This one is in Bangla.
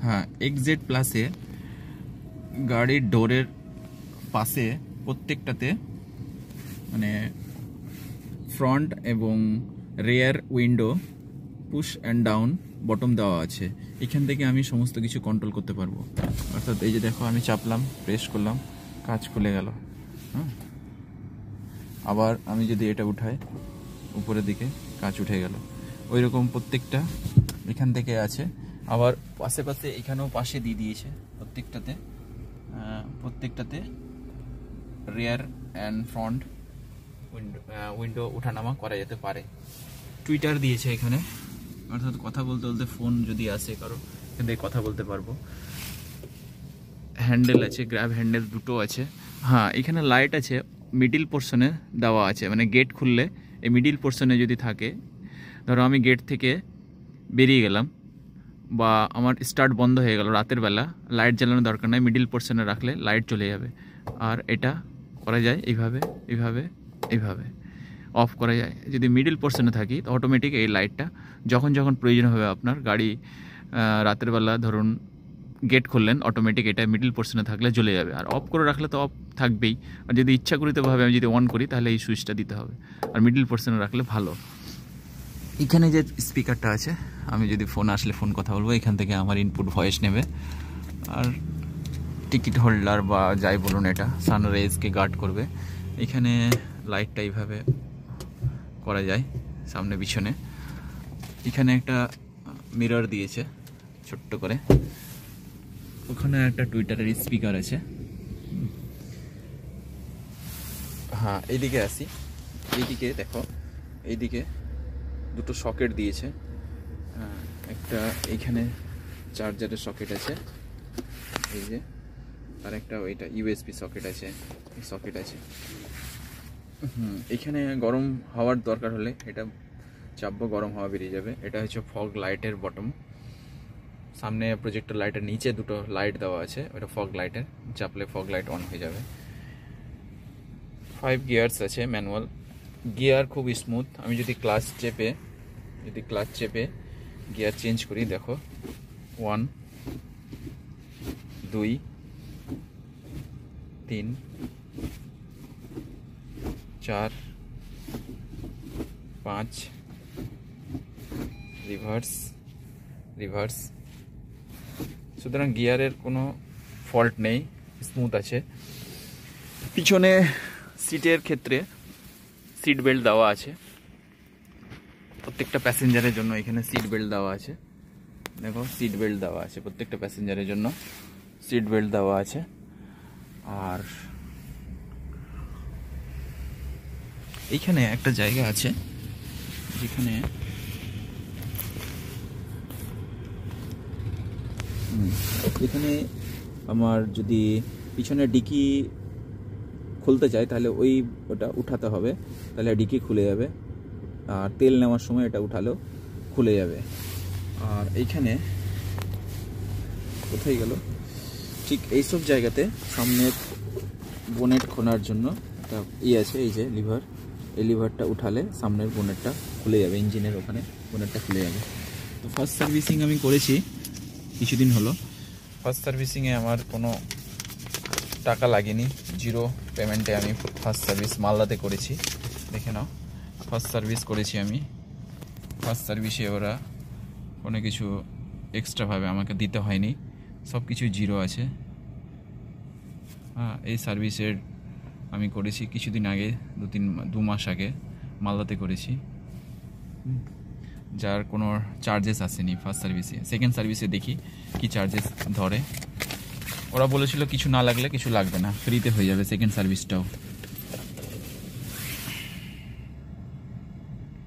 হ্যাঁ, এক্সজেড প্লাসে গাড়ির ডোরের পাশে প্রত্যেকটাতে মানে ফ্রন্ট এবং rare window push and down bottom দেওয়া আছে। এখান থেকে আমি সমস্ত কিছু কন্ট্রোল করতে পারবো। অর্থাৎ এই যে দেখো, আমি চাপলাম, প্রেস করলাম, কাজ খুলে গেল। হ্যাঁ, আবার আমি যদি এটা উঠাই উপরের দিকে, কাজ উঠে গেল। ওই রকম প্রত্যেকটা এখান থেকে আছে। আবার পাশে পাশে এখানেও পাশে দিয়ে দিয়েছে প্রত্যেকটাতে রেয়ার অ্যান্ড ফ্রন্ট উইন্ডো উঠানামা করা যেতে পারে। টুইটার দিয়েছে এখানে, অর্থাৎ কথা বলতে বলতে ফোন যদি আসে কারো, এখান থেকে কথা বলতে পারবো। হ্যান্ডেল আছে, গ্র্যাব হ্যান্ডেল দুটো আছে। হ্যাঁ, এখানে লাইট আছে, মিডিল পোর্শনে দেওয়া আছে, মানে গেট খুললে এই মিডিল পোর্শনে যদি থাকে, ধরো আমি গেট থেকে বেরিয়ে গেলাম বা আমার স্টার্ট বন্ধ হয়ে গেল রাতের বেলা, লাইট জ্বালানোর দরকার নাই, মিডিল পোর্শনে রাখলে লাইট চলে যাবে। আর এটা করা যায় এইভাবে এইভাবে এইভাবে, অফ করা যায়। যদি মিডিল পোর্শনে থাকি তো অটোমেটিক এই লাইটটা যখন যখন প্রয়োজন হবে আপনার, গাড়ি রাতের বেলা ধরুন গেট খুললেন, অটোমেটিক এটা মিডিল পোর্শনে থাকলে জ্বলে যাবে। আর অফ করে রাখলে তো অফ থাকবেই। আর যদি ইচ্ছাকৃতভাবে আমি যদি অন করি তাহলে এই সুইচটা দিতে হবে। আর মিডিল পোর্শনে রাখলে ভালো। এখানে যে স্পিকারটা আছে, আমি যদি ফোন আসলে ফোন কথা বলবো, এখান থেকে আমার ইনপুট ভয়েস নেবে। আর টিকিট হোল্ডার বা যাই বলুন, এটা সানরাইজকে গার্ড করবে। এখানে লাইটটা এইভাবে করা যায় সামনে পিছনে। এখানে একটা মিরর দিয়েছে ছোট্ট করে। ওখানে একটা টুইটারের স্পিকার আছে। হ্যাঁ, এইদিকে আসি। এইদিকে দেখো, এইদিকে দুটো সকেট দিয়েছে। একটা এইখানে চার্জারের সকেট আছে, এই যে, আর একটা ওইটা ইউএসবি সকেট আছে, সকেট আছে। এখানে গরম হাওয়ার দরকার হলে এটা চাপবো, গরম হাওয়া বেরিয়ে যাবে। এটা হচ্ছে ফগ লাইটের বটম। সামনে প্রজেক্টর লাইটের নিচে দুটো লাইট দেওয়া আছে, ওটা ফগ লাইটের, চাপলে ফগ লাইট অন হয়ে যাবে। 5 গিয়ার্স আছে, ম্যানুয়াল গিয়ার, খুব স্মুথ। আমি যদি ক্লাচ চেপে গিয়ার চেঞ্জ করি, দেখো 1 2 3 4 5, রিভার্স। সুতরাং গিয়ারের কোনো ফল্ট নেই, স্মুথ আছে। পিছনে সিটের ক্ষেত্রে সিট বেল্ট দেওয়া আছে প্রত্যেকটা প্যাসেঞ্জারের জন্য। এখানে সিট বেল্ট দেওয়া আছে, দেখো সিট বেল্ট দেওয়া আছে প্রত্যেকটা প্যাসেঞ্জারের জন্য, সিট বেল্ট দেওয়া আছে। আর এইখানে একটা জায়গা আছে যেখানে এখানে আমার যদি পিছনে ডিকি খুলতে চাই তাহলে ওটা উঠাতে হবে, তাহলে ডিকি খুলে যাবে। আর তেল নেওয়ার সময় এটা উঠালেও খুলে যাবে। আর এইখানে কোথায় গেল, ঠিক এইসব জায়গাতে সামনের বোনেট খোলার জন্য একটা আছে, এই যে লিভার, এই লিভারটা উঠালে সামনের বোনেটটা খুলে যাবে, ইঞ্জিনের ওখানে বোনেটটা খুলে যাবে। তো ফার্স্ট সার্ভিসিং আমি করেছি কিছুদিন হলো। ফার্স্ট সার্ভিসিংয়ে আমার কোনো টাকা লাগেনি, 0 পেমেন্টে আমি ফার্স্ট সার্ভিস মালদাতে করেছি। দেখে নাও, ফার্স্ট সার্ভিস করেছি আমি। ফার্স্ট সার্ভিসে ওরা কোনো কিছু এক্সট্রাভাবে আমাকে দিতে হয়নি, সব কিছু 0 আছে। হ্যাঁ, এই সার্ভিসের আমি করেছি কিছুদিন আগে, 2 মাস আগে মালদাতে করেছি, যার কোনো চার্জেস আসেনি ফার্স্ট সার্ভিসে। সেকেন্ড সার্ভিসে দেখি কি চার্জেস ধরে। ওরা বলেছিল কিছু না লাগলে কিছু লাগবে না, ফ্রিতে হয়ে যাবে সেকেন্ড সার্ভিসটাও।